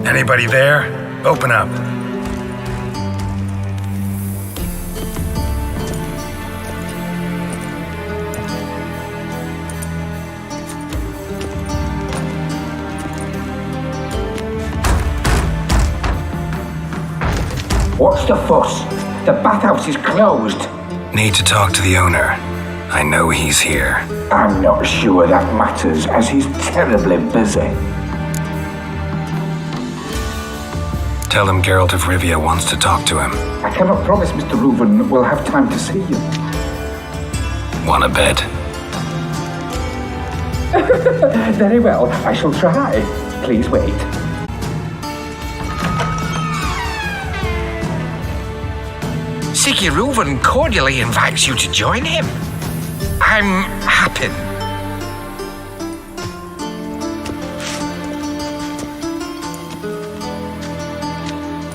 Anybody there? Open up. What's the fuss? The bathhouse is closed. Need to talk to the owner. I know he's here. I'm not sure that matters, as he's terribly busy. Tell him Geralt of Rivia wants to talk to him. I cannot promise Mr. Reuven will have time to see you. Want a bed? Very well, I shall try. Please wait. Siggy Reuven cordially invites you to join him. I'm happy.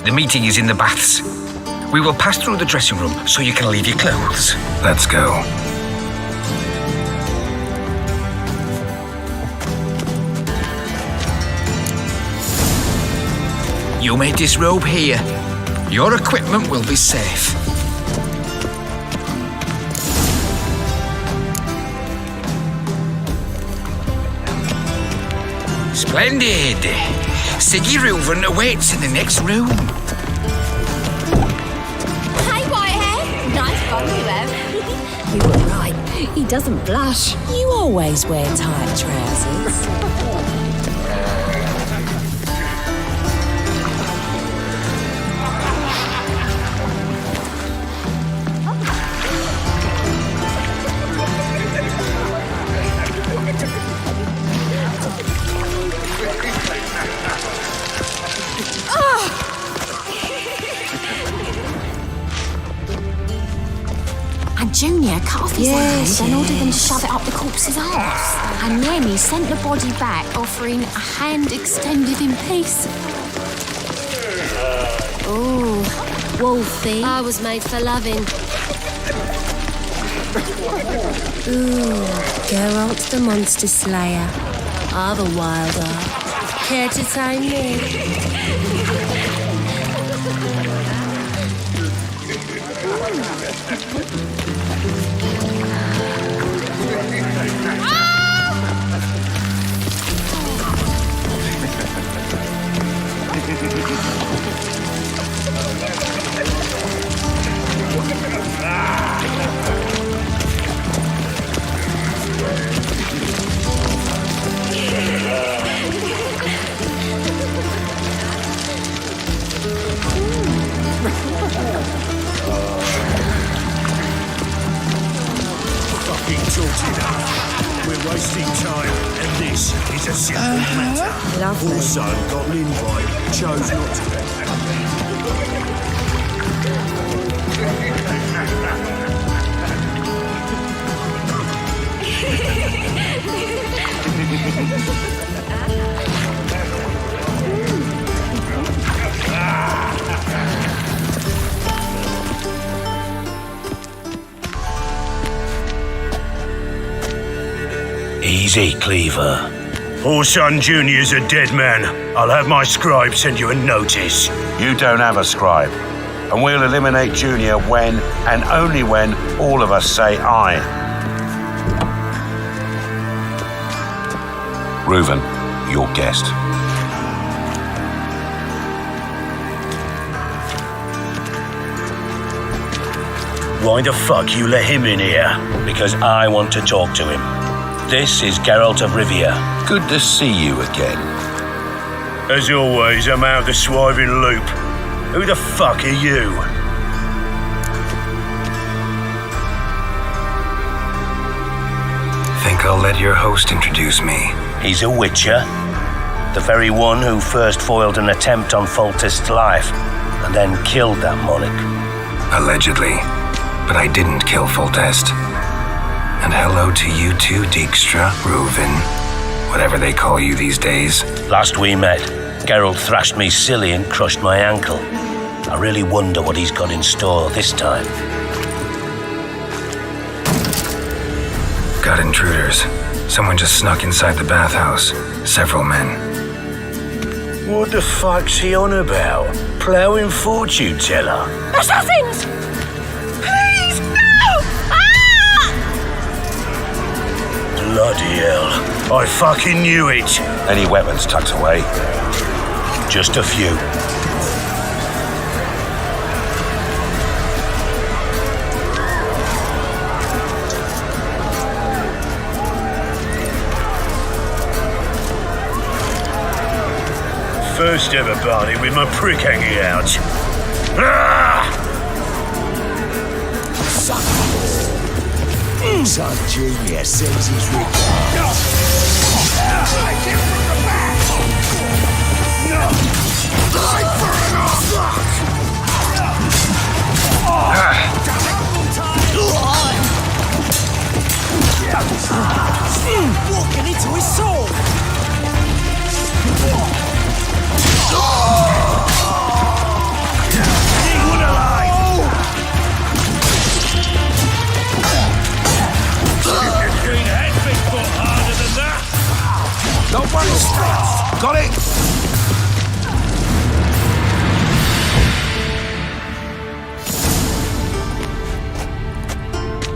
The meeting is in the baths. We will pass through the dressing room so you can leave your clothes. Let's go. You may disrobe here. Your equipment will be safe. Splendid! Siggy Reuven awaits in the next room. Hey, Whitehair! Nice bum you have. You were right. He doesn't blush. You always wear tight trousers. And Junior cut off his hand and ordered them to shove it up the corpse's arse. And then he sent the body back, offering a hand extended in peace. Ooh, Wolfie. I was made for loving. Ooh, Geralt the Monster Slayer. I've a wilder. Care to tame me? We're wasting time, and this is a simple matter. Lovely. Also got an invite, chose not to. Easy, Cleaver. Orson Jr.'s a dead man. I'll have my scribe send you a notice. You don't have a scribe, and we'll eliminate Junior when, and only when, all of us say aye. Reuven, your guest. Why the fuck you let him in here? Because I want to talk to him. This is Geralt of Rivia. Good to see you again. As always, I'm out of the swiving loop. Who the fuck are you? Think I'll let your host introduce me. He's a witcher. The very one who first foiled an attempt on Foltest's life, and then killed that monarch. Allegedly. But I didn't kill Foltest. And hello to you too, Dijkstra, Reuven, whatever they call you these days. Last we met, Geralt thrashed me silly and crushed my ankle. I really wonder what he's got in store this time. Got intruders. Someone just snuck inside the bathhouse. Several men. What the fuck's he on about? Ploughing fortune teller? Assassins! Please, no! Ah! Bloody hell. I fucking knew it. Any weapons tucked away? Just a few. First ever party with my prick hanging out. Ah! Son Junior sends his regards. Walking into his soul. Nobody stops. Got it?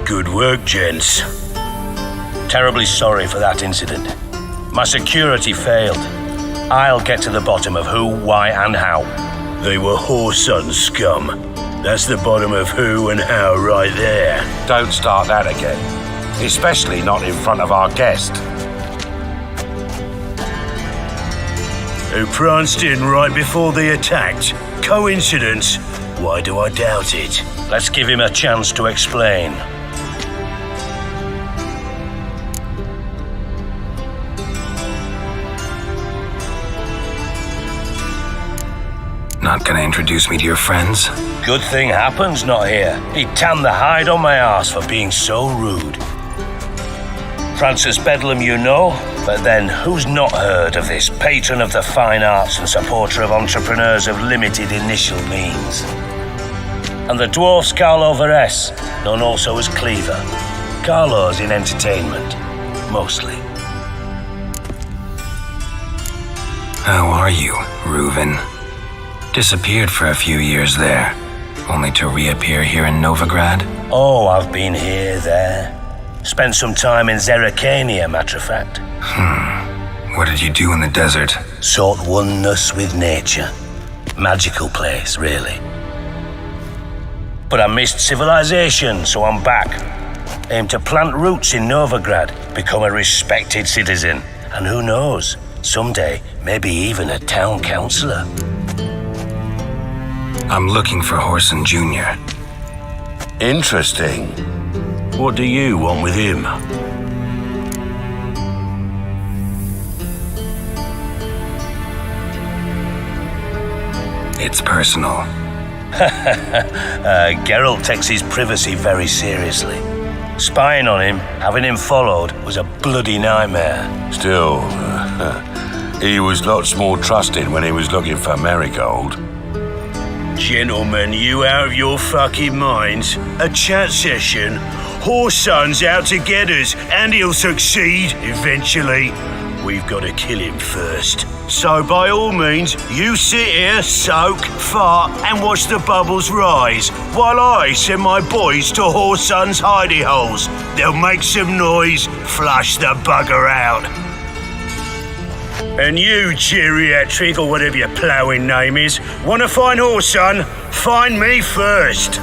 Good work, gents. Terribly sorry for that incident. My security failed. I'll get to the bottom of who, why, and how. They were whoreson scum. That's the bottom of who and how right there. Don't start that again. Especially not in front of our guest. Who pranced in right before they attacked. Coincidence? Why do I doubt it? Let's give him a chance to explain. Not gonna introduce me to your friends? Good thing Happen's not here. He'd tan the hide on my arse for being so rude. Francis Bedlam you know, but then who's not heard of this patron of the fine arts and supporter of entrepreneurs of limited initial means? And the dwarf's Carlo Veres, known also as Cleaver. Carlo's in entertainment, mostly. How are you, Reuven? Disappeared for a few years there, only to reappear here in Novigrad? Oh, I've been here, there. Spent some time in Zerrikania, matter of fact. What did you do in the desert? Sought oneness with nature. Magical place, really. But I missed civilization, so I'm back. Aim to plant roots in Novigrad, become a respected citizen. And who knows, someday, maybe even a town councillor. I'm looking for Whoreson Jr. Interesting. What do you want with him? It's personal. Geralt takes his privacy very seriously. Spying on him, having him followed, was a bloody nightmare. Still, he was lots more trusted when he was looking for Marigold. Gentlemen, you out of your fucking minds? A chat session? Whoreson's out to get us, and he'll succeed eventually. We've got to kill him first. So by all means, you sit here, soak, fart, and watch the bubbles rise, while I send my boys to Whoreson's hidey holes. They'll make some noise, flush the bugger out. And you, geriatric, or whatever your ploughing name is, want to find Whoreson? Find me first.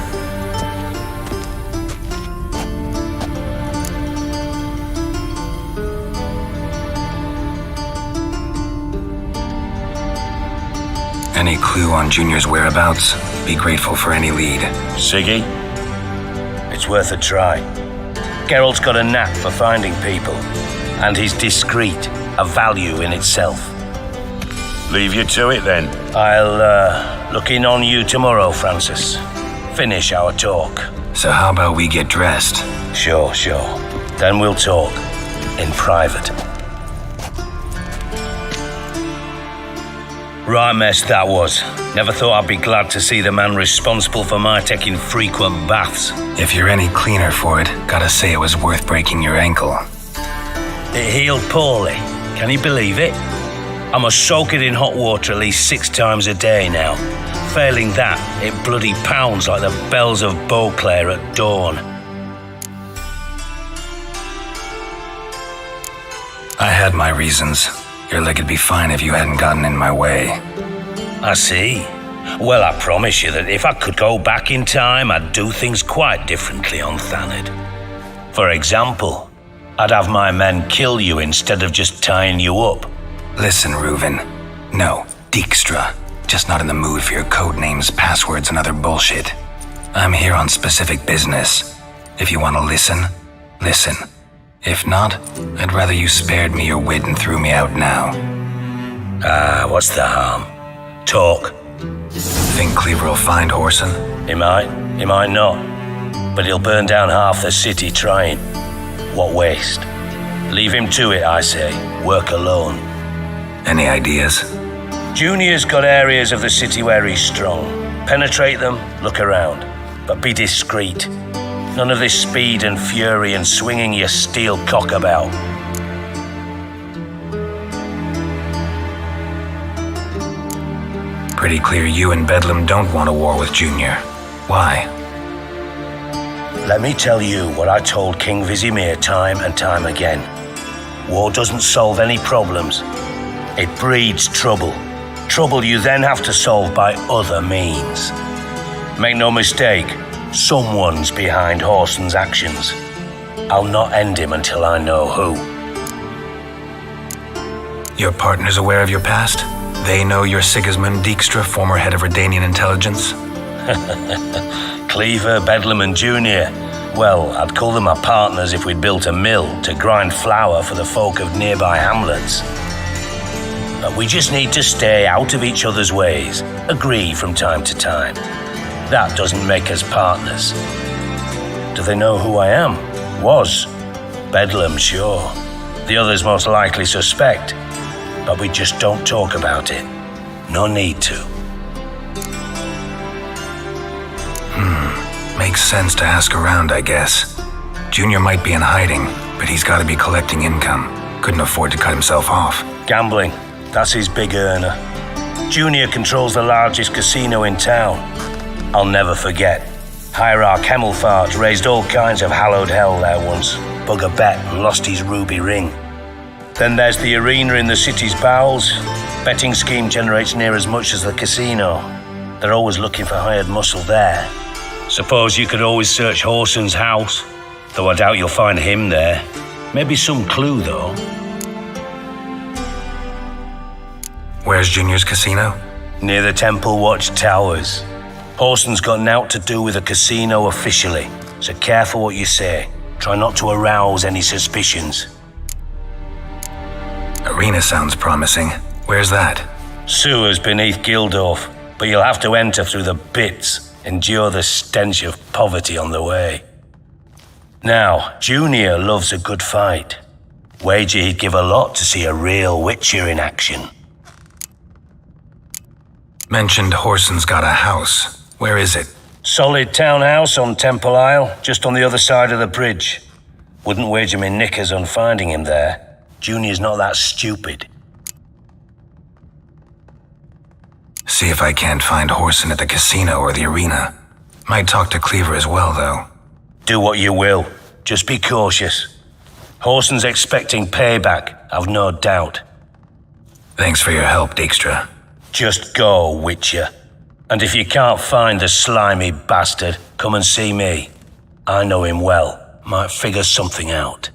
Any clue on Junior's whereabouts? Be grateful for any lead. Siggy? It's worth a try. Geralt's got a knack for finding people, and he's discreet, a value in itself. Leave you to it then. I'll look in on you tomorrow, Francis. Finish our talk. So how about we get dressed? Sure. Then we'll talk. In private. Right mess that was. Never thought I'd be glad to see the man responsible for my taking frequent baths. If you're any cleaner for it, gotta say it was worth breaking your ankle. It healed poorly. Can you believe it? I must soak it in hot water at least 6 times a day now. Failing that, it bloody pounds like the bells of Beauclair at dawn. I had my reasons. Your leg would be fine if you hadn't gotten in my way. I see. Well, I promise you that if I could go back in time, I'd do things quite differently on Thanad. For example, I'd have my men kill you instead of just tying you up. Listen, Reuven. No, Dijkstra. Just not in the mood for your code names, passwords, and other bullshit. I'm here on specific business. If you want to listen, listen. If not, I'd rather you spared me your wit and threw me out now. What's the harm? Talk. Think Cleaver will find Whoreson? He might not. But he'll burn down half the city trying. What waste? Leave him to it, I say. Work alone. Any ideas? Junior's got areas of the city where he's strong. Penetrate them, look around. But be discreet. None of this speed and fury and swinging your steel cock about. Pretty clear you and Bedlam don't want a war with Junior. Why? Let me tell you what I told King Vizimir time and time again. War doesn't solve any problems. It breeds trouble. Trouble you then have to solve by other means. Make no mistake, someone's behind Whoreson's actions. I'll not end him until I know who. Your partner's aware of your past? They know you're Sigismund Dijkstra, former head of Redanian intelligence? Cleaver, Bedlam and Junior. Well, I'd call them my partners if we'd built a mill to grind flour for the folk of nearby hamlets. But we just need to stay out of each other's ways, agree from time to time. That doesn't make us partners. Do they know who I am? Was. Bedlam, sure. The others most likely suspect. But we just don't talk about it. No need to. Makes sense to ask around, I guess. Junior might be in hiding, but he's got to be collecting income. Couldn't afford to cut himself off. Gambling. That's his big earner. Junior controls the largest casino in town. I'll never forget. Hierarch Hemmelfart raised all kinds of hallowed hell there once. Bug a bet and lost his ruby ring. Then there's the arena in the city's bowels. Betting scheme generates near as much as the casino. They're always looking for hired muscle there. Suppose you could always search Whoreson's house, though I doubt you'll find him there. Maybe some clue, though. Where's Junior's casino? Near the Temple Watch Towers. Whoreson's got nought to do with the casino officially, so careful what you say. Try not to arouse any suspicions. Arena sounds promising. Where's that? Sewers beneath Gildorf, but you'll have to enter through the bits. Endure the stench of poverty on the way. Now, Junior loves a good fight. Wager he'd give a lot to see a real Witcher in action. Mentioned Whoreson's got a house. Where is it? Solid townhouse on Temple Isle, just on the other side of the bridge. Wouldn't wager me knickers on finding him there. Junior's not that stupid. See if I can't find Whoreson at the casino or the arena. Might talk to Cleaver as well, though. Do what you will. Just be cautious. Whoreson's expecting payback, I've no doubt. Thanks for your help, Dijkstra. Just go, Witcher. And if you can't find the slimy bastard, come and see me. I know him well. Might figure something out.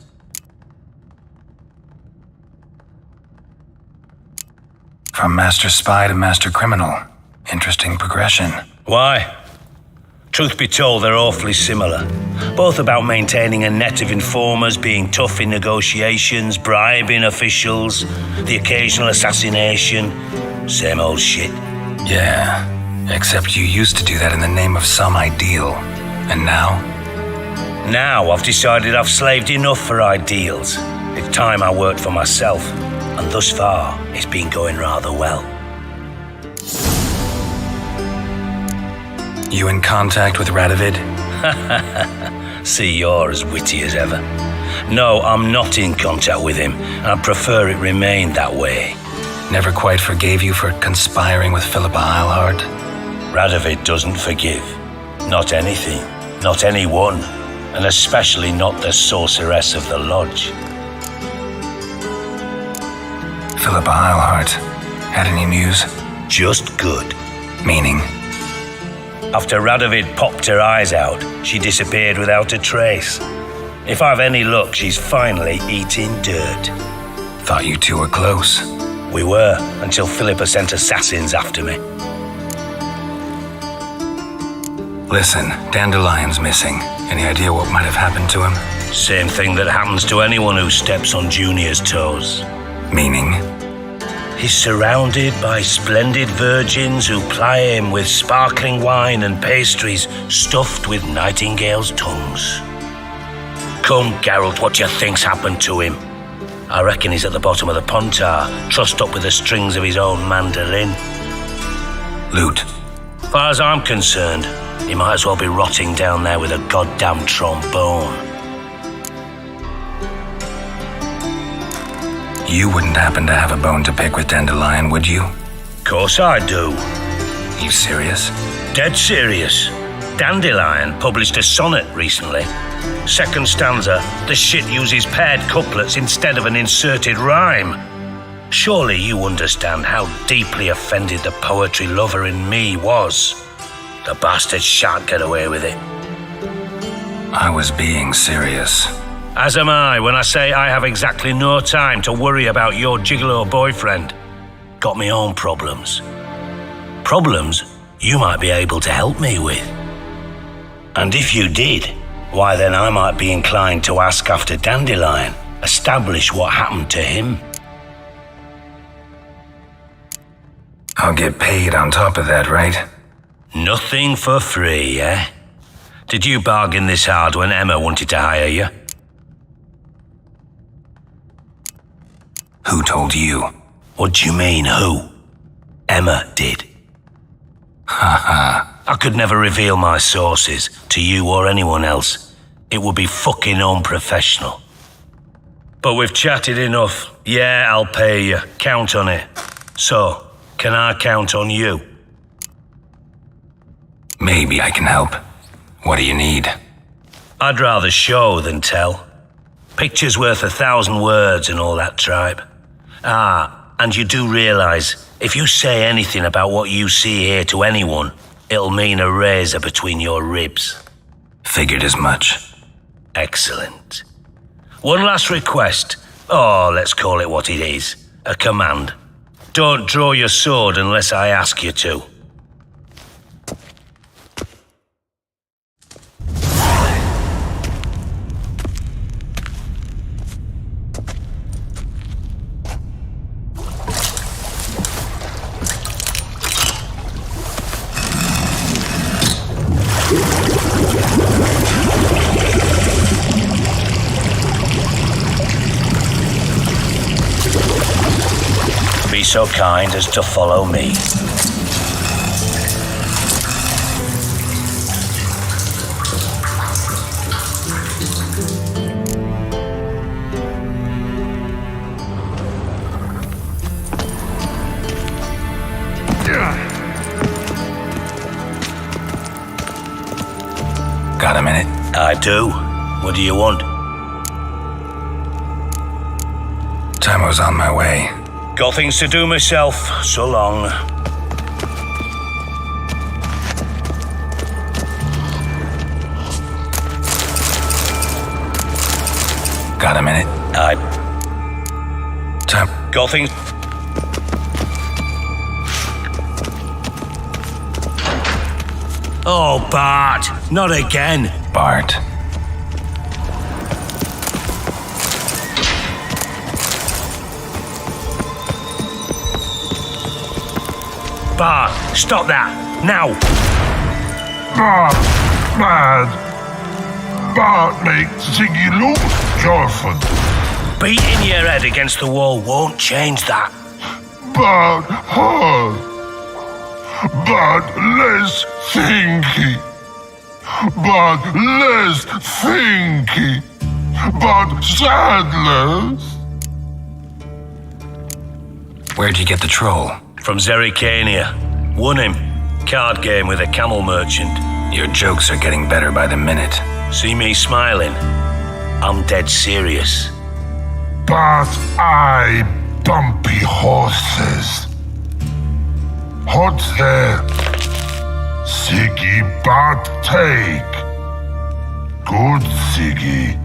From master spy to master criminal. Interesting progression. Why? Truth be told, they're awfully similar. Both about maintaining a net of informers, being tough in negotiations, bribing officials, the occasional assassination. Same old shit. Yeah, except you used to do that in the name of some ideal. And now? Now I've decided I've slaved enough for ideals. It's time I worked for myself. And thus far, it's been going rather well. You in contact with Radovid? See, you're as witty as ever. No, I'm not in contact with him, and I prefer it remain that way. Never quite forgave you for conspiring with Philippa Eilhart? Radovid doesn't forgive. Not anything. Not anyone. And especially not the sorceress of the lodge. Philippa Eilhart. Had any news? Just good. Meaning? After Radovid popped her eyes out, she disappeared without a trace. If I've any luck, she's finally eating dirt. Thought you two were close. We were, until Philippa sent assassins after me. Listen, Dandelion's missing. Any idea what might have happened to him? Same thing that happens to anyone who steps on Junior's toes. Meaning? He's surrounded by splendid virgins who ply him with sparkling wine and pastries stuffed with nightingales' tongues. Come, Geralt, what do you think's happened to him? I reckon he's at the bottom of the Pontar, trussed up with the strings of his own mandolin. Loot. As far as I'm concerned, he might as well be rotting down there with a goddamn trombone. You wouldn't happen to have a bone to pick with Dandelion, would you? Course I do. You serious? Dead serious. Dandelion published a sonnet recently. Second stanza, the shit uses paired couplets instead of an inserted rhyme. Surely you understand how deeply offended the poetry lover in me was. The bastard shan't get away with it. I was being serious. As am I when I say I have exactly no time to worry about your gigolo boyfriend. Got me own problems. Problems you might be able to help me with. And if you did, why then I might be inclined to ask after Dandelion, establish what happened to him. I'll get paid on top of that, right? Nothing for free, eh? Did you bargain this hard when Emma wanted to hire you? Who told you? What do you mean, who? Emma did. Haha. I could never reveal my sources to you or anyone else. It would be fucking unprofessional. But we've chatted enough. Yeah, I'll pay you. Count on it. So, can I count on you? Maybe I can help. What do you need? I'd rather show than tell. Picture's worth 1,000 words and all that tribe. Ah, and you do realize, if you say anything about what you see here to anyone, it'll mean a razor between your ribs. Figured as much. Excellent. One last request. Oh, let's call it what it is. A command. Don't draw your sword unless I ask you to. Be so kind as to follow me. Got a minute? I do. What do you want? Time was on my way. Got things to do myself. So long. Got a minute? Time. Got things. Oh, Bart! Not again! Bart. Bart, stop that! Now! Bart, mad. Bart makes Ziggy look joyful. Beating your head against the wall won't change that. Bart hard. Bart less thinky. Bart less thinky. Bart sadless. Where'd you get the troll? From Zerrikania. Won him. Card game with a camel merchant. Your jokes are getting better by the minute. See me smiling? I'm dead serious. But I bumpy horses. Hot there. Siggy but take. Good Siggy.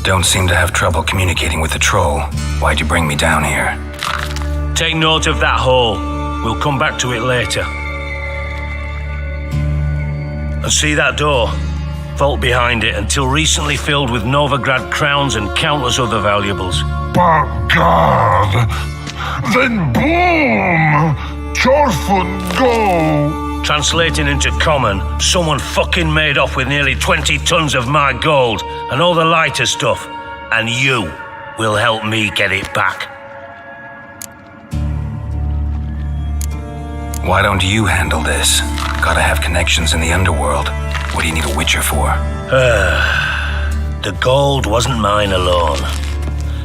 Don't seem to have trouble communicating with the troll. Why'd you bring me down here? Take note of that hole. We'll come back to it later. And see that door? Vault behind it, until recently filled with Novigrad crowns and countless other valuables. But God, then boom! Chorfun go! Translating into common, someone fucking made off with nearly 20 tons of my gold and all the lighter stuff, and you will help me get it back. Why don't you handle this? Gotta have connections in the underworld. What do you need a witcher for? The gold wasn't mine alone.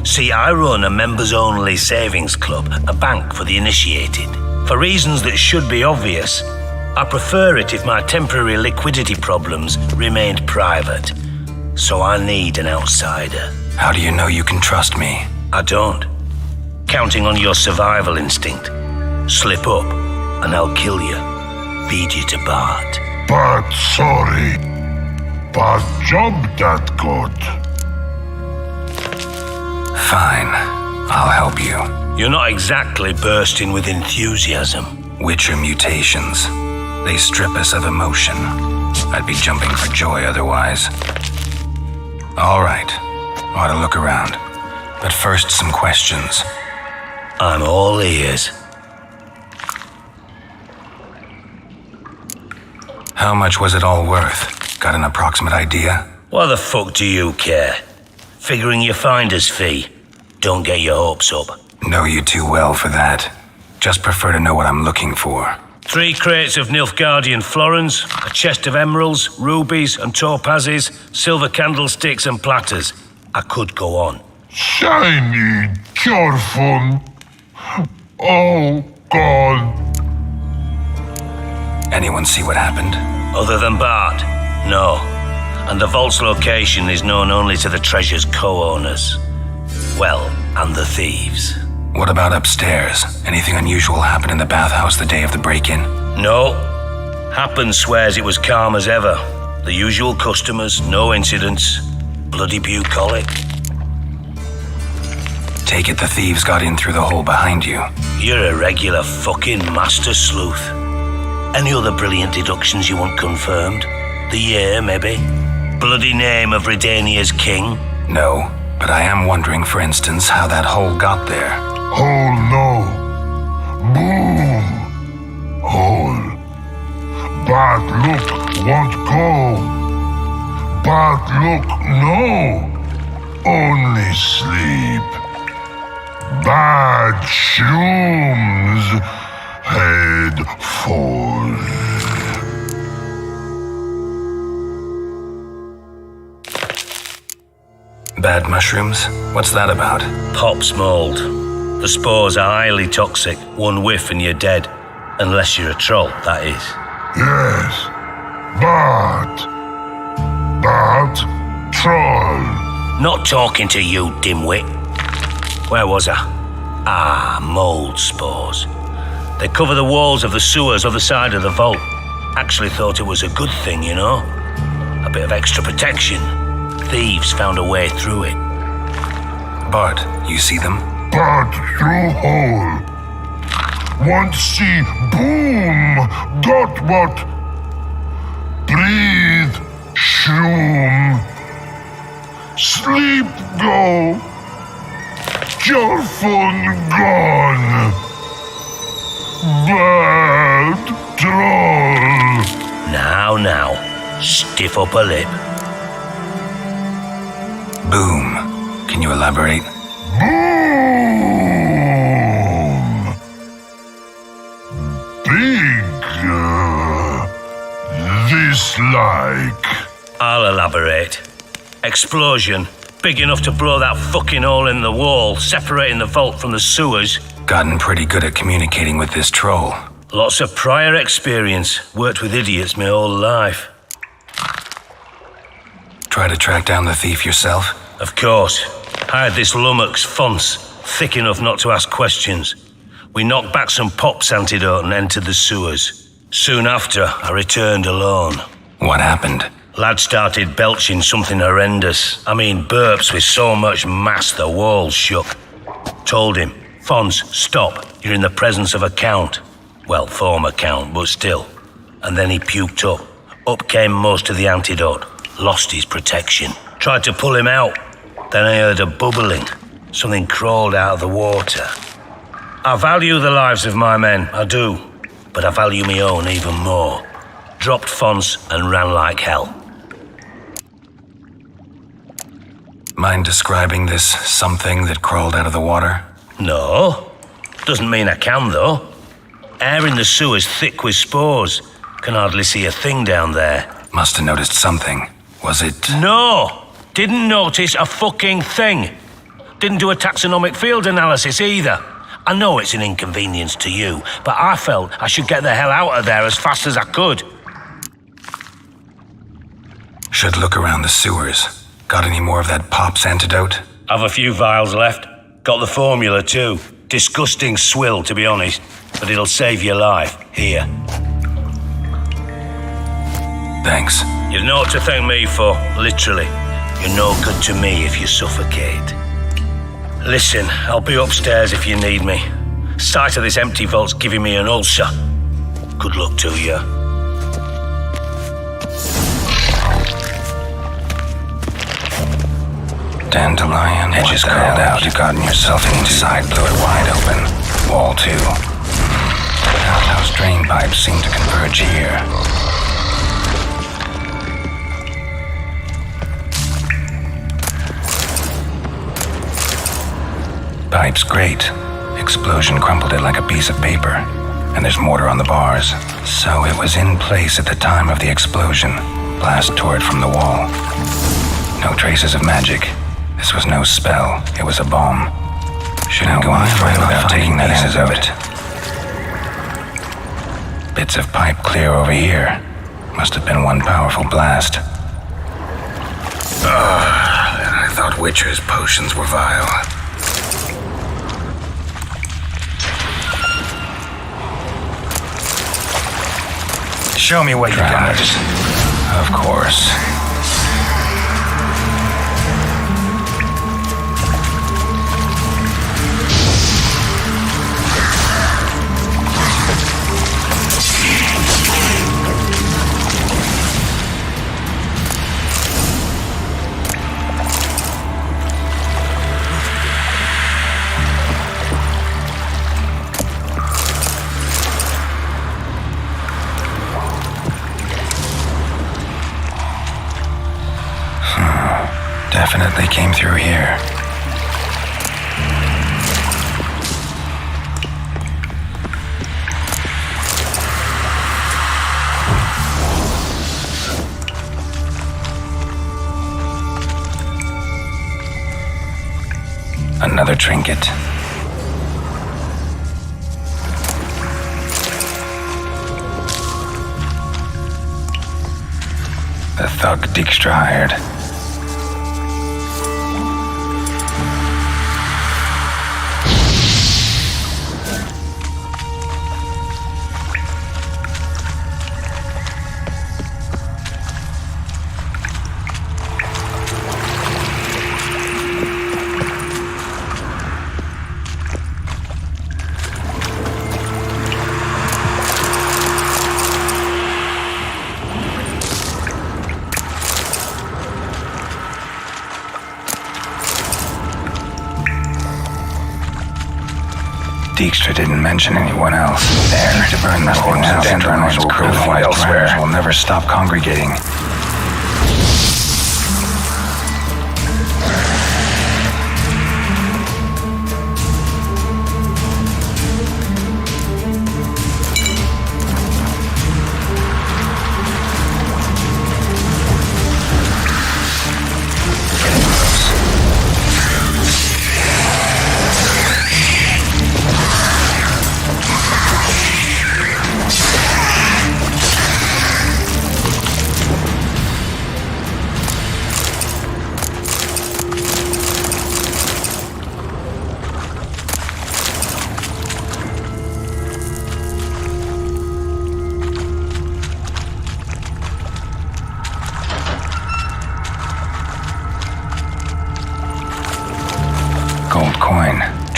See, I run a members-only savings club, a bank for the initiated. For reasons that should be obvious, I prefer it if my temporary liquidity problems remained private. So I need an outsider. How do you know you can trust me? I don't. Counting on your survival instinct. Slip up, and I'll kill you. Feed you to Bart. But sorry. But job that good. Fine. I'll help you. You're not exactly bursting with enthusiasm. Witcher mutations. They strip us of emotion. I'd be jumping for joy otherwise. All right. Ought to look around. But first, some questions. I'm all ears. How much was it all worth? Got an approximate idea? Why the fuck do you care? Figuring your finder's fee. Don't get your hopes up. Know you too well for that. Just prefer to know what I'm looking for. 3 crates of Nilfgaardian florins, a chest of emeralds, rubies and topazes, silver candlesticks and platters. I could go on. Shiny Chorfun. Oh, God. Anyone see what happened? Other than Bart? No. And the vault's location is known only to the treasure's co-owners. Well, and the thieves. What about upstairs? Anything unusual happen in the bathhouse the day of the break-in? No. Happen swears it was calm as ever. The usual customers, no incidents. Bloody bucolic. Take it the thieves got in through the hole behind you. You're a regular fucking master sleuth. Any other brilliant deductions you want confirmed? The year, maybe? Bloody name of Redania's king? No, but I am wondering, for instance, how that hole got there. Hole no. Boom. Hole. But look won't go. But look no. Only sleep. Bad shrooms. Head full. Bad mushrooms? What's that about? Pop's mold. The spores are highly toxic. One whiff and you're dead. Unless you're a troll, that is. Yes. But troll. Not talking to you, dimwit. Where was I? Ah, mold spores. They cover the walls of the sewers other side of the vault. Actually thought it was a good thing, you know? A bit of extra protection. Thieves found a way through it. Bart, you see them? But through hole. Want see boom. Got what? Breathe. Shroom. Sleep go. Your phone gone. Bad troll. Now, stiff upper lip. Boom. Can you elaborate? Boom. Big. This like. I'll elaborate. Explosion, big enough to blow that fucking hole in the wall, separating the vault from the sewers. Gotten pretty good at communicating with this troll. Lots of prior experience. Worked with idiots my whole life. Try to track down the thief yourself? Of course. Hired this lummox, Fonce, thick enough not to ask questions. We knocked back some Pop's antidote and entered the sewers. Soon after, I returned alone. What happened? Lad started belching something horrendous. I mean, burps with so much mass the walls shook. Told him, Fonce, stop. You're in the presence of a count. Well, former count, but still. And then he puked up. Up came most of the antidote. Lost his protection. Tried to pull him out. Then I heard a bubbling. Something crawled out of the water. I value the lives of my men, I do. But I value my own even more. Dropped Fonce and ran like hell. Mind describing this something that crawled out of the water? No. Doesn't mean I can, though. Air in the sewer's thick with spores. Can hardly see a thing down there. Must have noticed something. Was it... No! Didn't notice a fucking thing. Didn't do a taxonomic field analysis either. I know it's an inconvenience to you, but I felt I should get the hell out of there as fast as I could. Should look around the sewers. Got any more of that Pop's antidote? I've a few vials left. Got the formula too. Disgusting swill, to be honest. But it'll save your life. Here. Thanks. You've naught to thank me for, literally. You're no good to me if you suffocate. Listen, I'll be upstairs if you need me. Sight of this empty vault's giving me an ulcer. Good luck to you. Dandelion, edges curled out. You've gotten yourself inside, blew it wide open. Wall too. Outhouse drain pipes seem to converge here. Pipe's great. Explosion crumpled it like a piece of paper. And there's mortar on the bars. So it was in place at the time of the explosion. Blast tore it from the wall. No traces of magic. This was no spell. It was a bomb. Shouldn't go any further without taking that pieces of it. Bits of pipe clear over here. Must have been one powerful blast. I thought Witcher's potions were vile. Show me what you got. Of course. Definitely came through here. Another trinket. The thug Dijkstra hired. Dijkstra didn't mention anyone else. There, to burn the corpses and Dandelions will crew fly elsewhere. Will never stop congregating.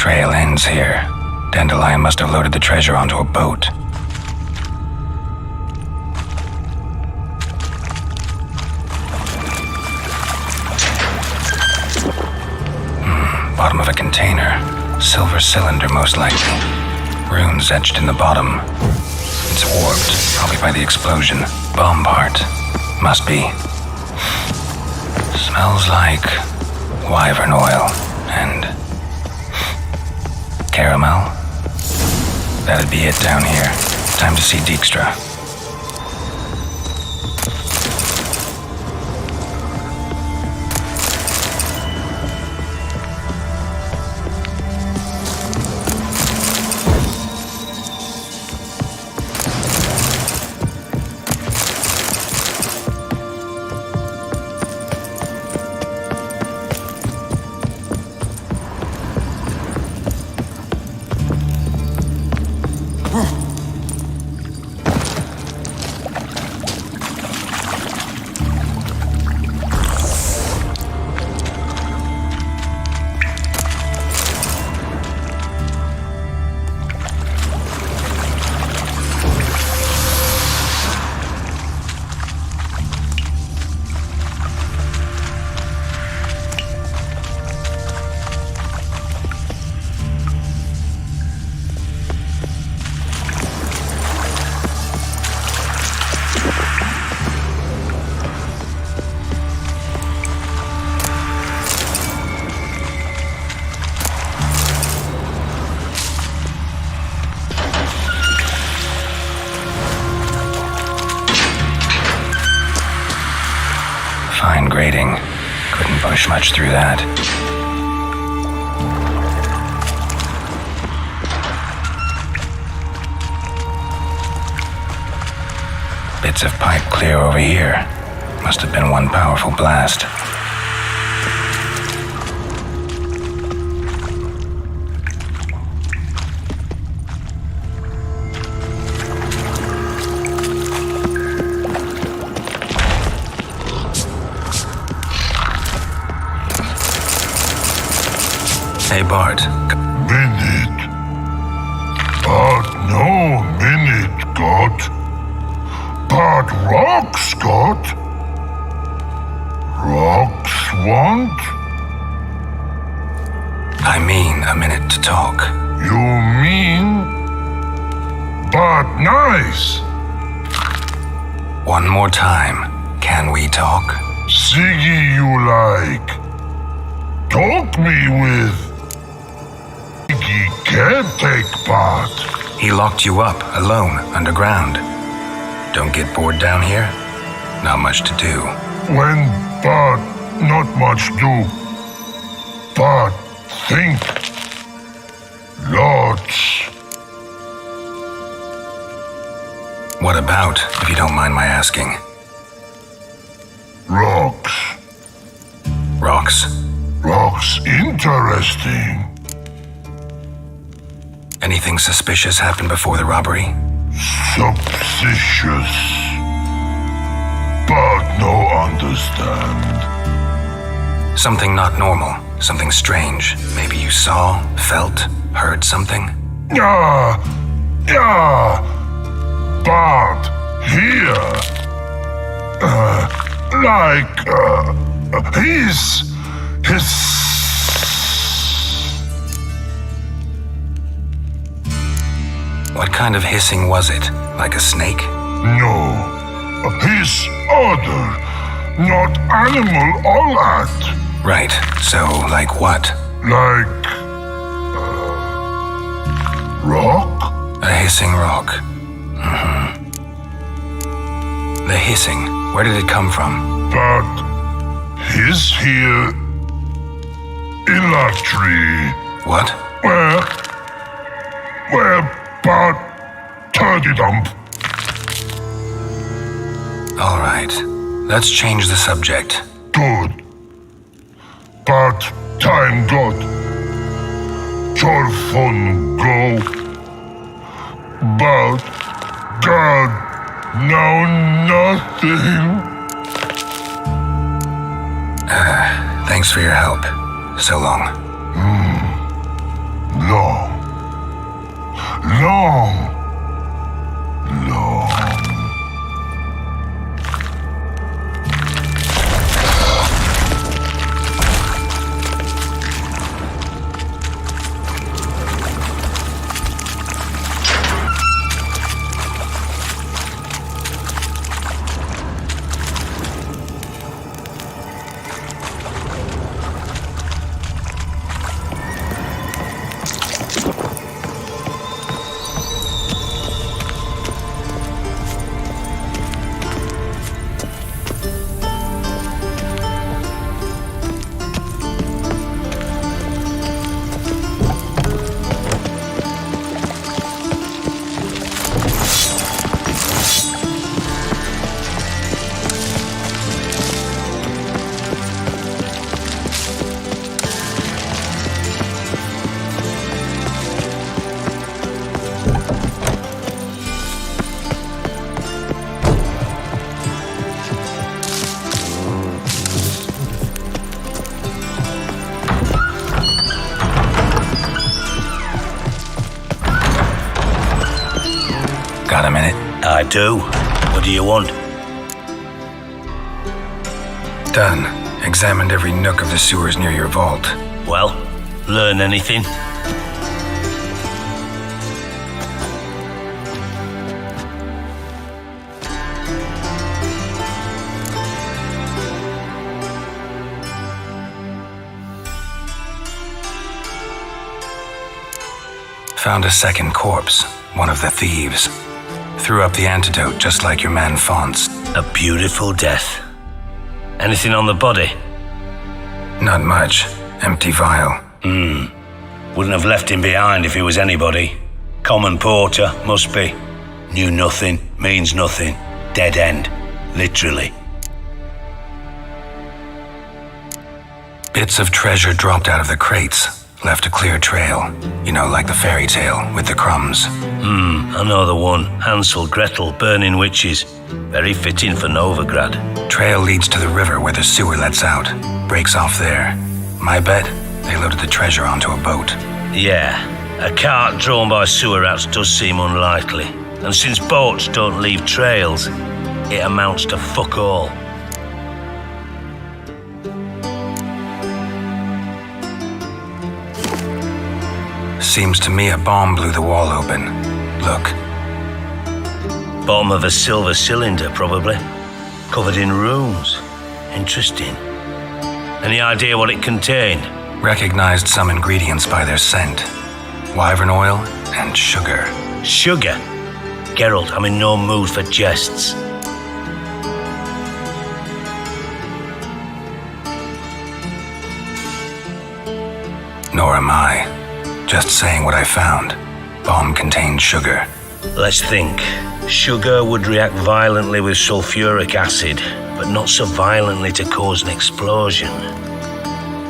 trail ends here. Dandelion must have loaded the treasure onto a boat. Bottom of a container. Silver cylinder, most likely. Runes etched in the bottom. It's warped, probably by the explosion. Bomb part. Must be. Smells like wyvern oil and caramel. That'd be it down here. Time to see Dijkstra. Fine grading. Couldn't push much through that. Bits of pipe clear over here. Must have been one powerful blast. Hey, Bart. Minute. But no minute, God. But rocks, God. Rocks want? I mean a minute to talk. You mean? But nice. One more time. Can we talk? Siggy you like. Talk me with. Siggy can't take part. He locked you up, alone, underground. Don't get bored down here? Not much to do. When but not much do. But think. Lots. What about, if you don't mind my asking? Rocks. Rocks? Rocks interesting. Anything suspicious happened before the robbery? Suspicious. But no understand. Something not normal. Something strange. Maybe you saw, felt, heard something? Yeah. But here. His. What kind of hissing was it? Like a snake? No. His other. Not animal all that. Right. So, like what? Like. Rock? A hissing rock. The hissing. Where did it come from? But. His here. In that tree. What? Where. But. Turdy dump. All right. Let's change the subject. Good. But time got. Torfon go. But God, now nothing. Thanks for your help. So long. long. Got a minute? I do. What do you want? Done. Examined every nook of the sewers near your vault. Well, learn anything? Found a second corpse, one of the thieves. Threw up the antidote just like your man Fonts. A beautiful death. Anything on the body? Not much. Empty vial. Wouldn't have left him behind if he was anybody. Common porter, must be. Knew nothing, means nothing. Dead end. Literally. Bits of treasure dropped out of the crates. Left a clear trail. You know, like the fairy tale with the crumbs. I know the one. Hansel, Gretel, burning witches. Very fitting for Novigrad. Trail leads to the river where the sewer lets out. Breaks off there. My bet, they loaded the treasure onto a boat. Yeah, a cart drawn by sewer rats does seem unlikely. And since boats don't leave trails, it amounts to fuck all. Seems to me a bomb blew the wall open. Look. Bottom of a silver cylinder, probably. Covered in runes. Interesting. Any idea what it contained? Recognized some ingredients by their scent. Wyvern oil and sugar. Sugar? Geralt, I'm in no mood for jests. Nor am I. Just saying what I found. Bomb contained sugar. Let's think. Sugar would react violently with sulfuric acid, but not so violently to cause an explosion.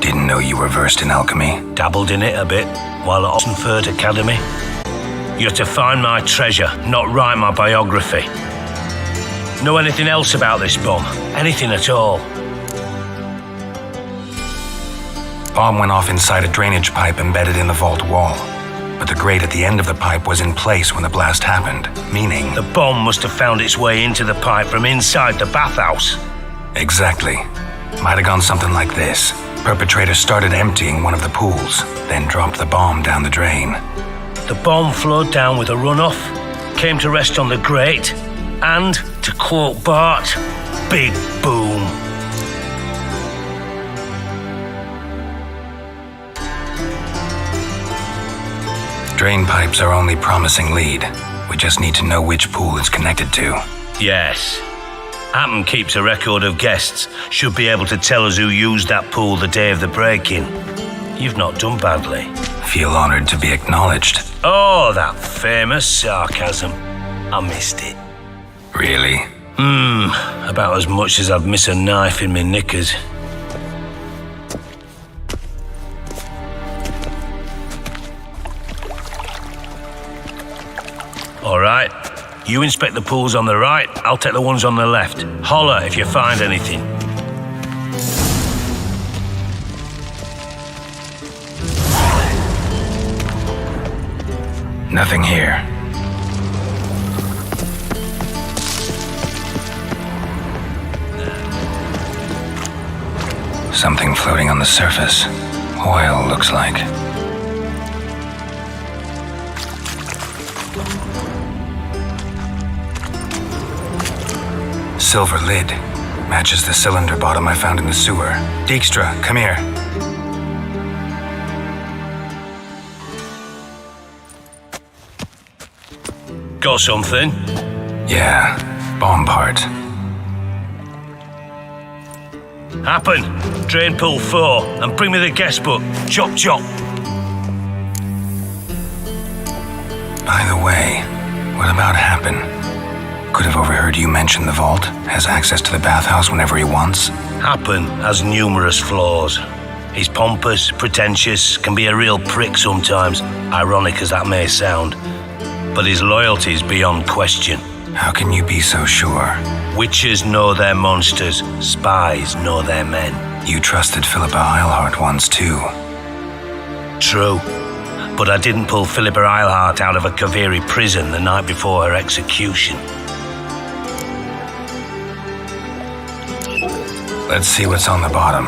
Didn't know you were versed in alchemy. Dabbled in it a bit while at Oxenford Academy. You're to find my treasure, not write my biography. Know anything else about this bomb? Anything at all? Bomb went off inside a drainage pipe embedded in the vault wall. But the grate at the end of the pipe was in place when the blast happened, meaning... The bomb must have found its way into the pipe from inside the bathhouse. Exactly. Might have gone something like this. Perpetrator started emptying one of the pools, then dropped the bomb down the drain. The bomb flowed down with a runoff, came to rest on the grate, and, to quote Bart, big boom. Drain pipes are only promising lead. We just need to know which pool it's connected to. Yes. Hammond keeps a record of guests. Should be able to tell us who used that pool the day of the break-in. You've not done badly. Feel honored to be acknowledged. Oh, that famous sarcasm. I missed it. Really? About as much as I'd miss a knife in my knickers. All right. You inspect the pools on the right, I'll take the ones on the left. Holler if you find anything. Nothing here. Something floating on the surface. Oil, looks like. Silver lid. Matches the cylinder bottom I found in the sewer. Dijkstra, come here. Got something? Yeah, bomb part. Happen. Drain pull 4 and bring me the guest book. Chop chop. By the way, what about Happen? Could have overheard you mention the vault. Has access to the bathhouse whenever he wants. Happen has numerous flaws. He's pompous, pretentious, can be a real prick sometimes, ironic as that may sound. But his loyalty is beyond question. How can you be so sure? Witches know their monsters, spies know their men. You trusted Philippa Eilhart once too. True. But I didn't pull Philippa Eilhart out of a Kaviri prison the night before her execution. Let's see what's on the bottom.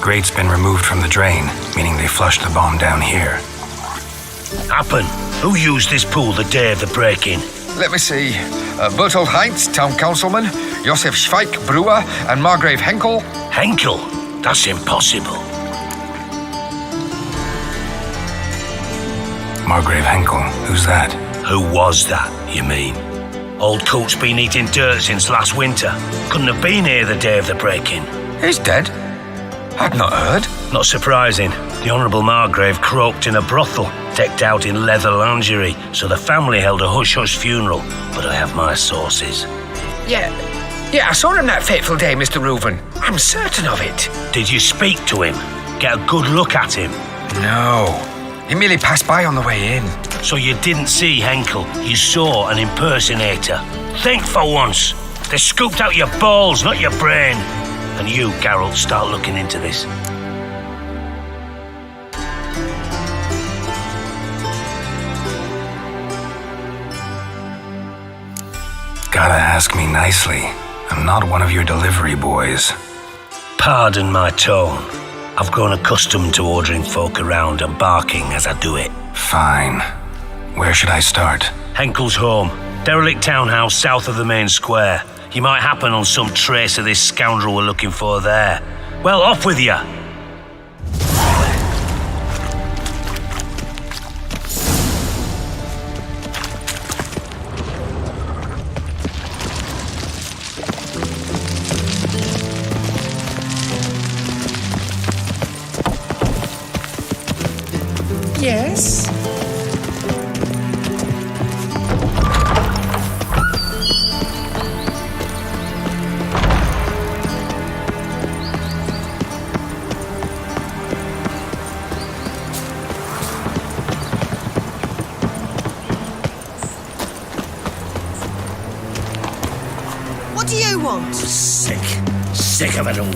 Grate's been removed from the drain, meaning they flushed the bomb down here. Happen. Who used this pool the day of the break-in? Let me see. Bertold Heinz, town councilman, Josef Schweik, brewer, and Margrave Henkel. Henkel? That's impossible. Margrave Henkel, who's that? Who was that, you mean? Old Coot's been eating dirt since last winter. Couldn't have been here the day of the break-in. He's dead? I'd not heard. Not surprising. The Honourable Margrave croaked in a brothel, decked out in leather lingerie, so the family held a hush-hush funeral, but I have my sources. Yeah, I saw him that fateful day, Mr. Reuven. I'm certain of it. Did you speak to him? Get a good look at him? No. He merely passed by on the way in. So you didn't see Henkel, you saw an impersonator. Think for once. They scooped out your balls, not your brain. And you, Geralt, start looking into this. Gotta ask me nicely. I'm not one of your delivery boys. Pardon my tone. I've grown accustomed to ordering folk around and barking as I do it. Fine. Where should I start? Henkel's home. Derelict townhouse south of the main square. You might happen on some trace of this scoundrel we're looking for there. Well, off with you! Yes? What do you want? Sick of it all.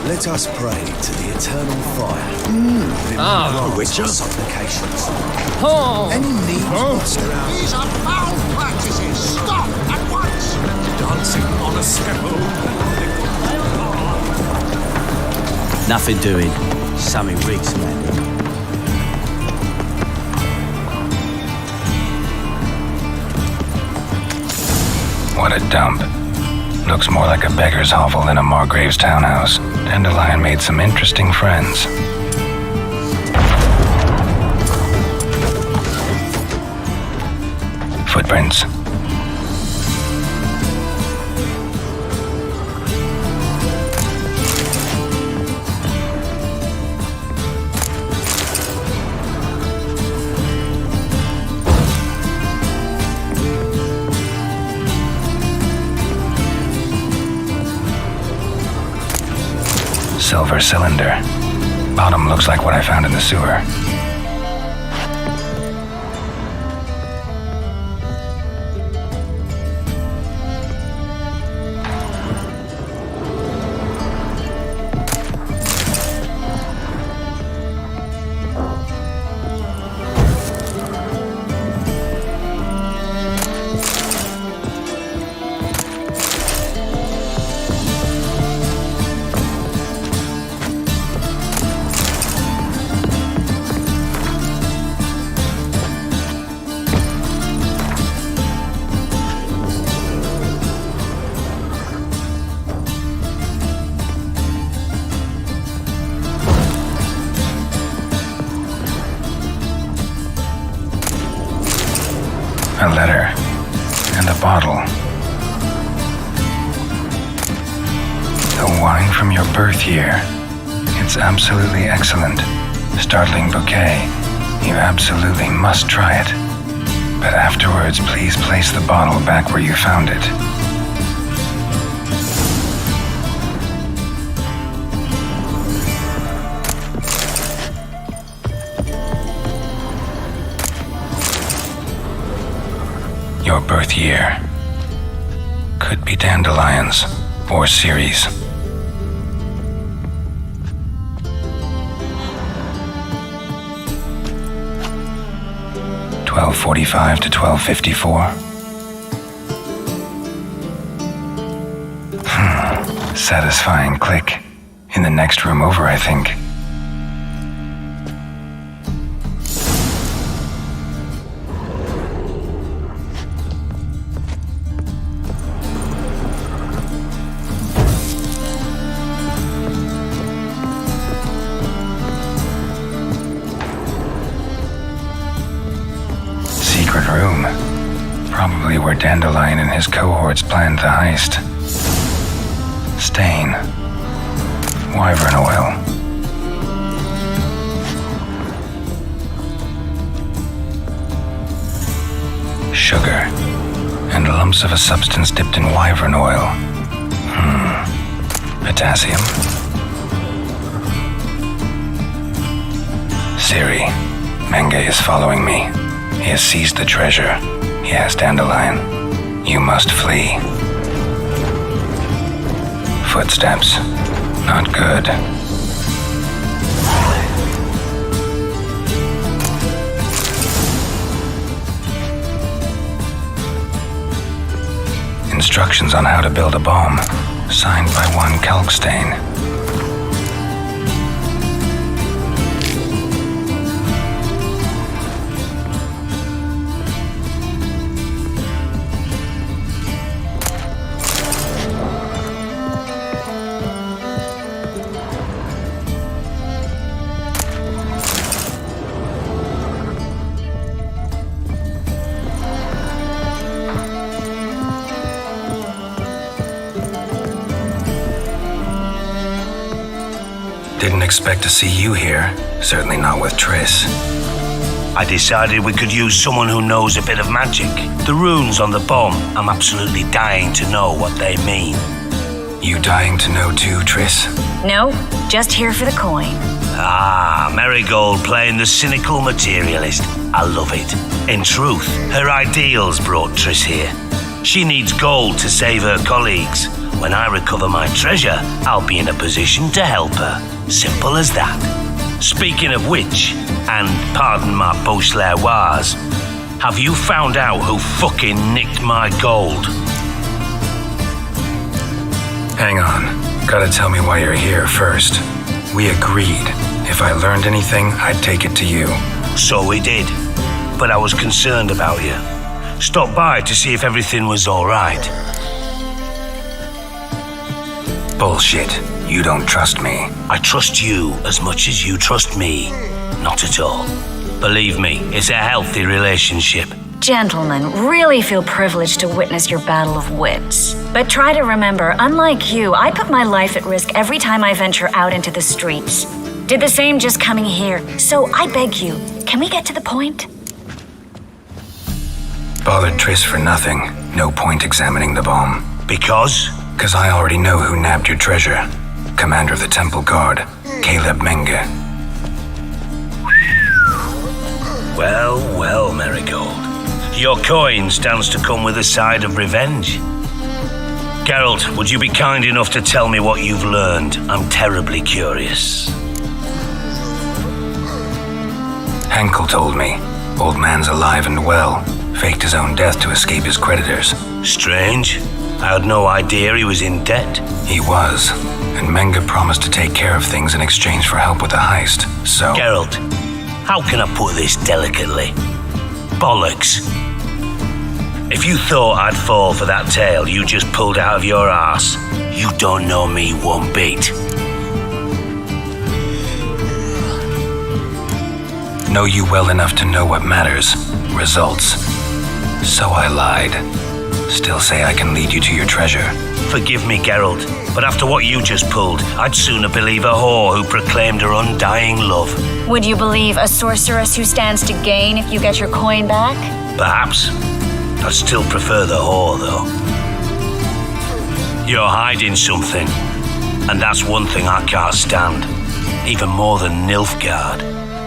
Let us pray to the eternal fire. With our supplications. Any need monster out. These are foul practices. Stop at once. Dancing on a scaffold. Nothing doing. Something reeks about it. What a dump. Looks more like a beggar's hovel than a Margrave's townhouse. Dandelion made some interesting friends. Footprints. Silver cylinder. Bottom looks like what I found in the sewer. a letter, and a bottle. The wine from your birth year. It's absolutely excellent. Startling bouquet. You absolutely must try it. But afterwards, please place the bottle back where you found it. Your birth year. Could be dandelions or Ceres. 12:45 to 12:54. Satisfying click. In the next room over, I think. Secret room. Probably where Dandelion and his cohorts planned the heist. Stain. Wyvern oil. Sugar. And lumps of a substance dipped in wyvern oil. Potassium. Siri. Menge is following me. He has seized the treasure. He has Dandelion. You must flee. Footsteps. Not good. Instructions on how to build a bomb. Signed by one Kalkstain. Didn't expect to see you here. Certainly not with Triss. I decided we could use someone who knows a bit of magic. The runes on the bomb, I'm absolutely dying to know what they mean. You dying to know too, Triss? No, just here for the coin. Ah, Marigold playing the cynical materialist. I love it. In truth, her ideals brought Triss here. She needs gold to save her colleagues. When I recover my treasure, I'll be in a position to help her. Simple as that. Speaking of which, and pardon my Beauclervoise, have you found out who fucking nicked my gold? Hang on. Gotta tell me why you're here first. We agreed. If I learned anything, I'd take it to you. So we did. But I was concerned about you. Stopped by to see if everything was all right. Bullshit. You don't trust me. I trust you as much as you trust me. Not at all. Believe me, it's a healthy relationship. Gentlemen, really feel privileged to witness your battle of wits. But try to remember, unlike you, I put my life at risk every time I venture out into the streets. Did the same just coming here. So I beg you, can we get to the point? Bothered Triss for nothing. No point examining the bomb. Because? Because I already know who nabbed your treasure. Commander of the Temple Guard, Caleb Menge. Well, well, Marigold. Your coin stands to come with a side of revenge. Geralt, would you be kind enough to tell me what you've learned? I'm terribly curious. Henkel told me. Old man's alive and well. Faked his own death to escape his creditors. Strange. I had no idea he was in debt. He was. And Menge promised to take care of things in exchange for help with the heist, so... Geralt, how can I put this delicately? Bollocks. If you thought I'd fall for that tale you just pulled out of your arse, you don't know me one bit. Know you well enough to know what matters. Results. So I lied. Still say I can lead you to your treasure. Forgive me, Geralt, but after what you just pulled, I'd sooner believe a whore who proclaimed her undying love. Would you believe a sorceress who stands to gain if you get your coin back? Perhaps. I'd still prefer the whore, though. You're hiding something, and that's one thing I can't stand, even more than Nilfgaard.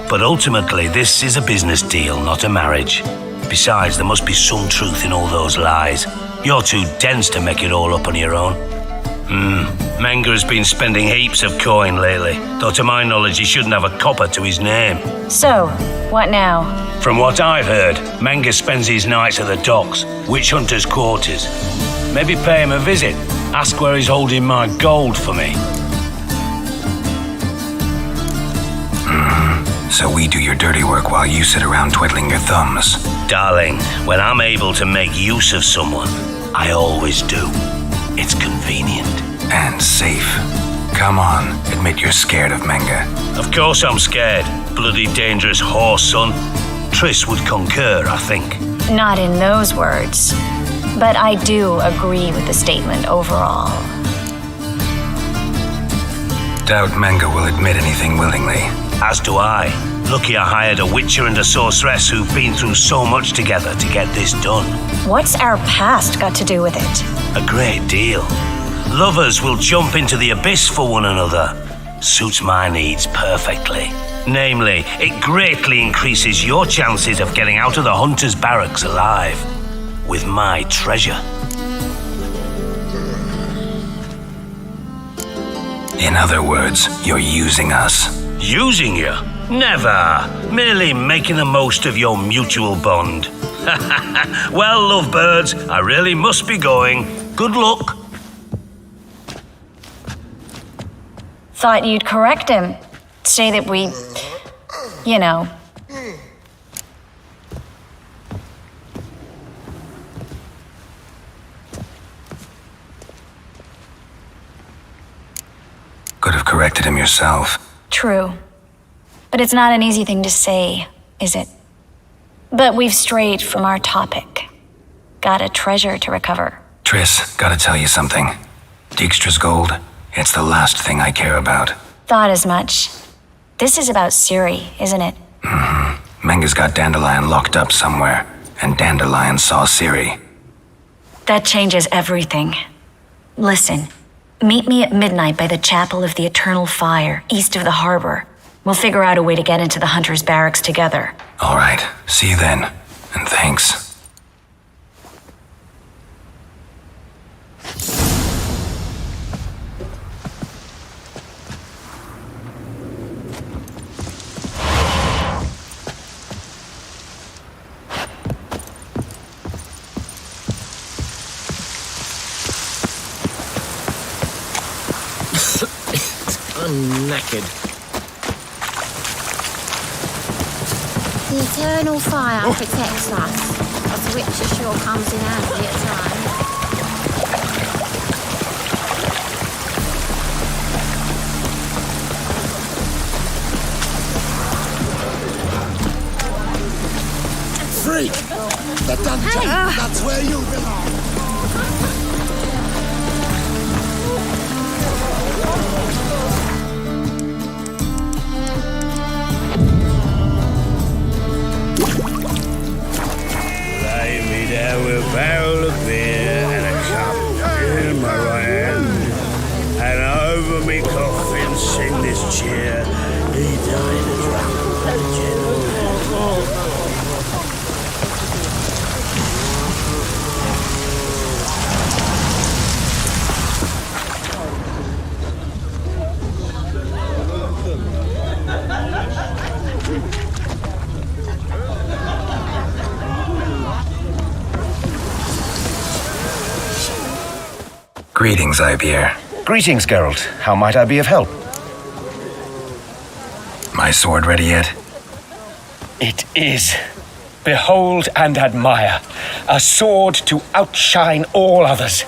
But ultimately, this is a business deal, not a marriage. Besides, there must be some truth in all those lies. You're too dense to make it all up on your own. Menga has been spending heaps of coin lately, though to my knowledge he shouldn't have a copper to his name. So, what now? From what I've heard, Menga spends his nights at the docks, witch hunters' quarters. Maybe pay him a visit. Ask where he's holding my gold for me. So we do your dirty work while you sit around twiddling your thumbs. Darling, when I'm able to make use of someone, I always do. It's convenient. And safe. Come on, admit you're scared of Menga. Of course I'm scared. Bloody dangerous horse, son. Triss would concur, I think. Not in those words. But I do agree with the statement overall. Doubt Menga will admit anything willingly. As do I. Lucky I hired a witcher and a sorceress who've been through so much together to get this done. What's our past got to do with it? A great deal. Lovers will jump into the abyss for one another. Suits my needs perfectly. Namely, it greatly increases your chances of getting out of the hunter's barracks alive. With my treasure. In other words, you're using us. Using you? Never. Merely making the most of your mutual bond. Well, lovebirds, I really must be going. Good luck. Thought you'd correct him. Say that we, you know. Could have corrected him yourself. True. But it's not an easy thing to say, is it? But we've strayed from our topic. Got a treasure to recover. Triss, gotta tell you something. Dijkstra's gold, it's the last thing I care about. Thought as much. This is about Ciri, isn't it? Menga's got Dandelion locked up somewhere, and Dandelion saw Ciri. That changes everything. Listen, meet me at midnight by the Chapel of the Eternal Fire, east of the harbor. We'll figure out a way to get into the Hunter's barracks together. All right, see you then, and thanks. I'm knackered. The Eternal Fire protects us, but the Witcher sure comes in handy at times. Freak! The dungeon! That's where you belong! Lay me down with a barrel of beer and a cup in my right hand, and over me coffin sing this cheer. He died a drunk legend. Greetings, Ivier. Greetings, Geralt. How might I be of help? My sword ready yet? It is. Behold and admire. A sword to outshine all others.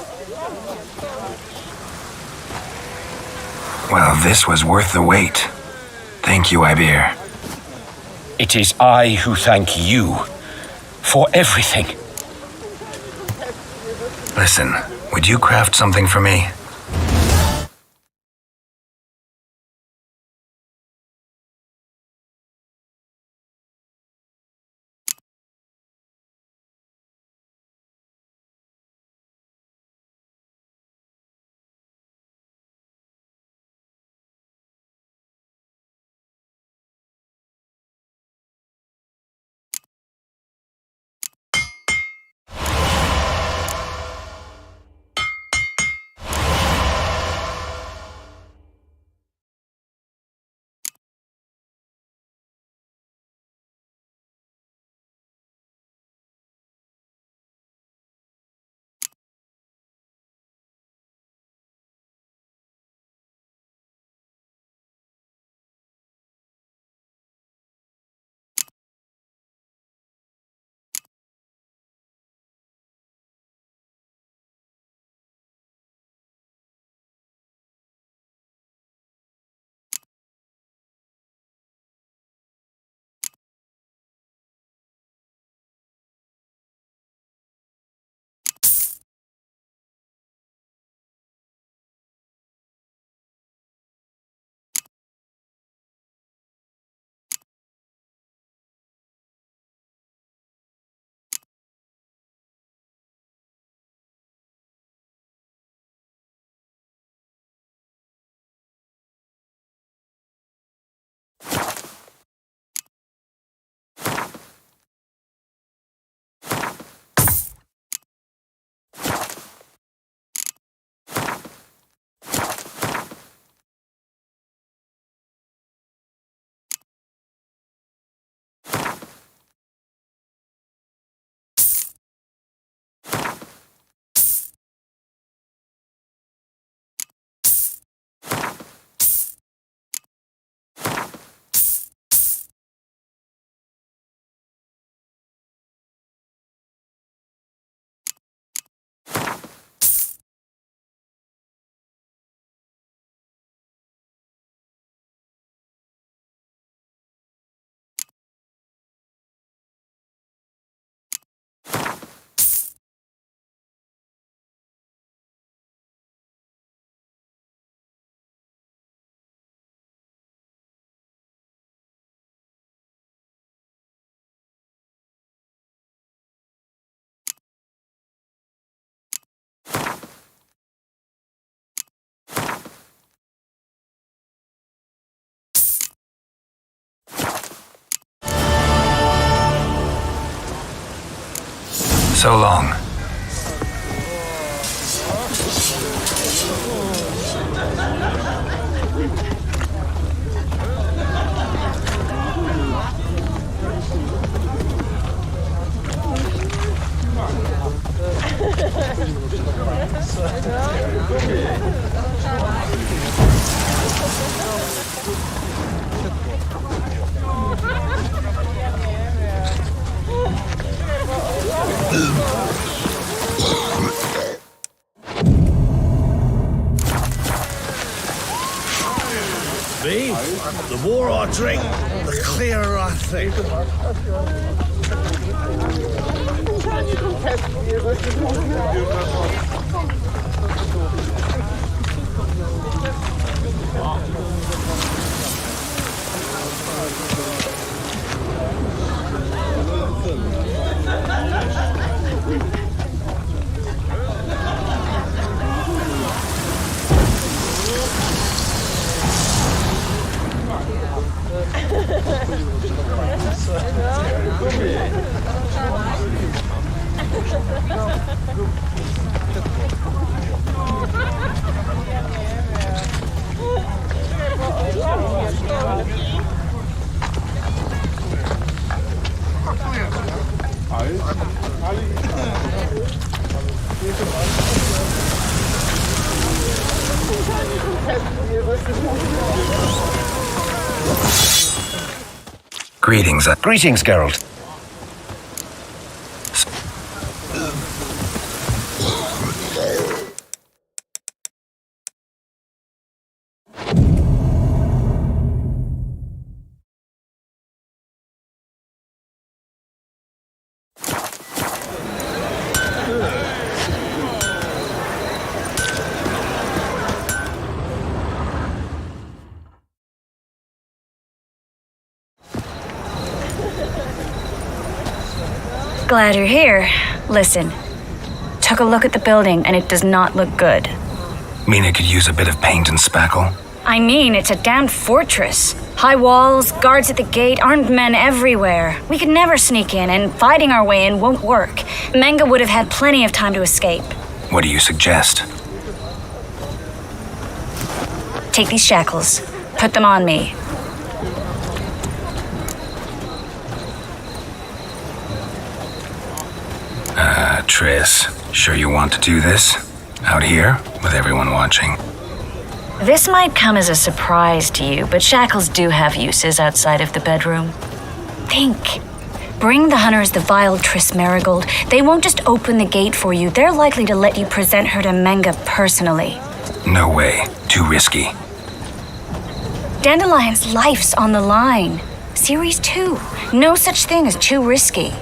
Well, this was worth the wait. Thank you, Ivier. It is I who thank you for everything. Listen, would you craft something for me? So long. Me? The more I drink, the clearer I think. Greetings. Greetings, Geralt. Glad you're here. Listen, took a look at the building and it does not look good. Mean it could use a bit of paint and spackle? I mean, it's a damned fortress. High walls, guards at the gate, armed men everywhere. We could never sneak in, and fighting our way in won't work. Menge would have had plenty of time to escape. What do you suggest? Take these shackles. Put them on me. Triss, sure you want to do this? Out here, with everyone watching? This might come as a surprise to you, but shackles do have uses outside of the bedroom. Think. Bring the hunters the vile Triss Marigold. They won't just open the gate for you. They're likely to let you present her to Menge personally. No way. Too risky. Dandelion's life's on the line. Series 2. No such thing as too risky.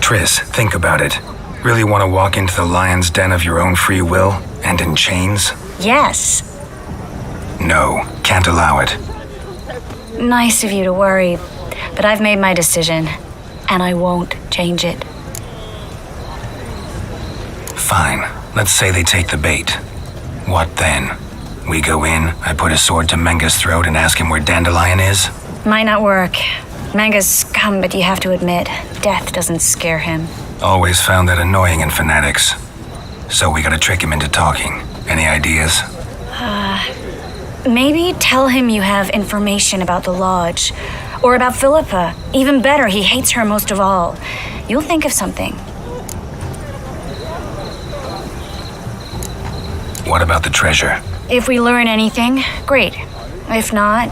Triss, think about it. Really want to walk into the lion's den of your own free will and in chains? Yes. No, can't allow it. Nice of you to worry, but I've made my decision, and I won't change it. Fine. Let's say they take the bait. What then? We go in, I put a sword to Menge's throat and ask him where Dandelion is? Might not work. Menge's scum, but you have to admit, death doesn't scare him. Always found that annoying in fanatics. So we gotta trick him into talking. Any ideas? Maybe tell him you have information about the lodge. Or about Philippa. Even better, he hates her most of all. You'll think of something. What about the treasure? If we learn anything, great. If not...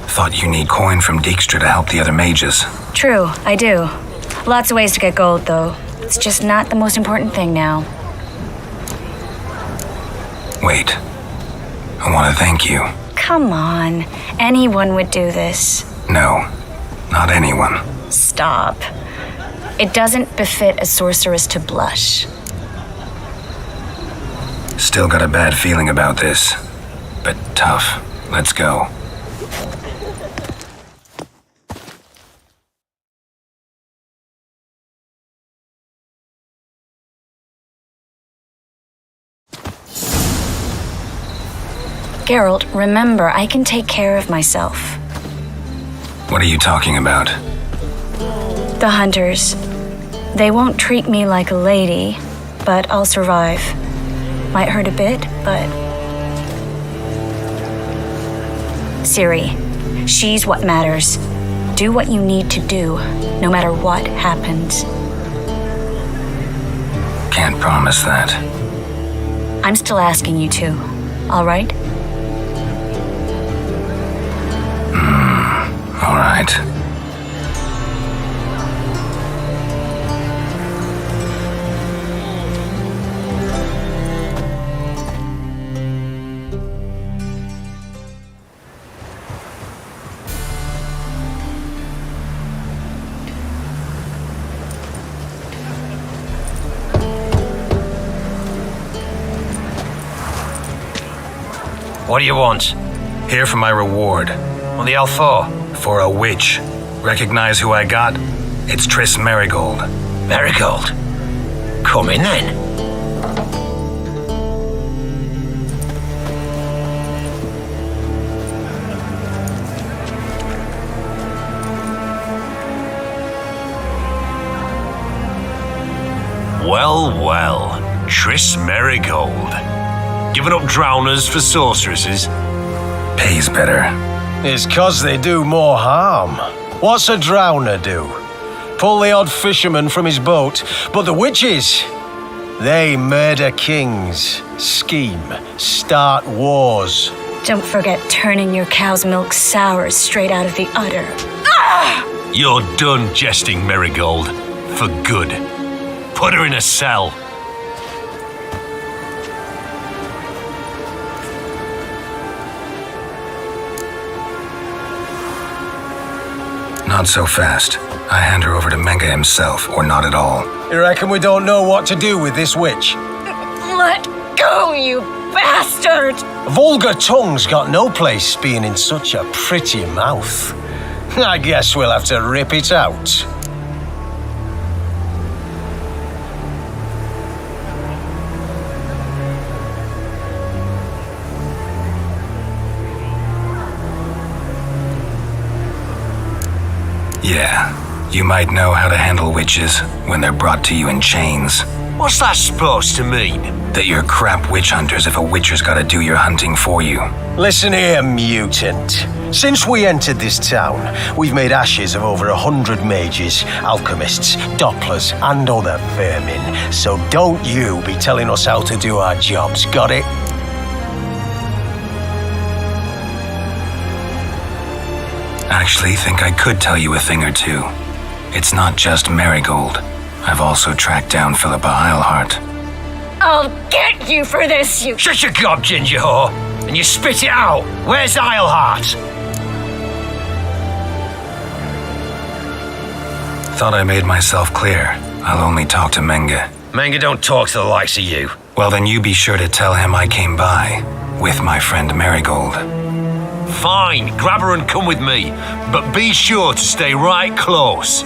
Thought you need coin from Dijkstra to help the other mages. True, I do. Lots of ways to get gold, though. It's just not the most important thing now. Wait. I want to thank you. Come on. Anyone would do this. No, not anyone. Stop. It doesn't befit a sorceress to blush. Still got a bad feeling about this. But tough. Let's go. Geralt, remember, I can take care of myself. What are you talking about? The hunters. They won't treat me like a lady, but I'll survive. Might hurt a bit, but... Ciri, she's what matters. Do what you need to do, no matter what happens. Can't promise that. I'm still asking you to, all right? All right. What do you want? Here for my reward. On the L4? For a witch. Recognize who I got? It's Triss Marigold. Marigold? Come in then. Well, well. Triss Marigold. Giving up drowners for sorceresses? Pays better. It's 'cause they do more harm. What's a drowner do? Pull the odd fisherman from his boat. But the witches, they murder kings, scheme, start wars. Don't forget turning your cow's milk sour straight out of the udder. You're done jesting, Marigold. For good. Put her in a cell. Not so fast. I hand her over to Menge himself, or not at all. You reckon we don't know what to do with this witch? Let go, you bastard! Vulgar tongue's got no place being in such a pretty mouth. I guess we'll have to rip it out. Yeah, you might know how to handle witches when they're brought to you in chains. What's that supposed to mean? That you're crap witch hunters if a witcher's gotta do your hunting for you. Listen here, mutant. Since we entered this town, we've made ashes of over 100 mages, alchemists, dopplers, and other vermin. So don't you be telling us how to do our jobs, got it? Actually, think I could tell you a thing or two. It's not just Marigold. I've also tracked down Philippa Eilhart. I'll get you for this, you... Shut your gob, ginger whore, and you spit it out. Where's Eilhart? Thought I made myself clear. I'll only talk to Menge. Menge don't talk to the likes of you. Well, then you be sure to tell him I came by with my friend Marigold. Fine, grab her and come with me, but be sure to stay right close.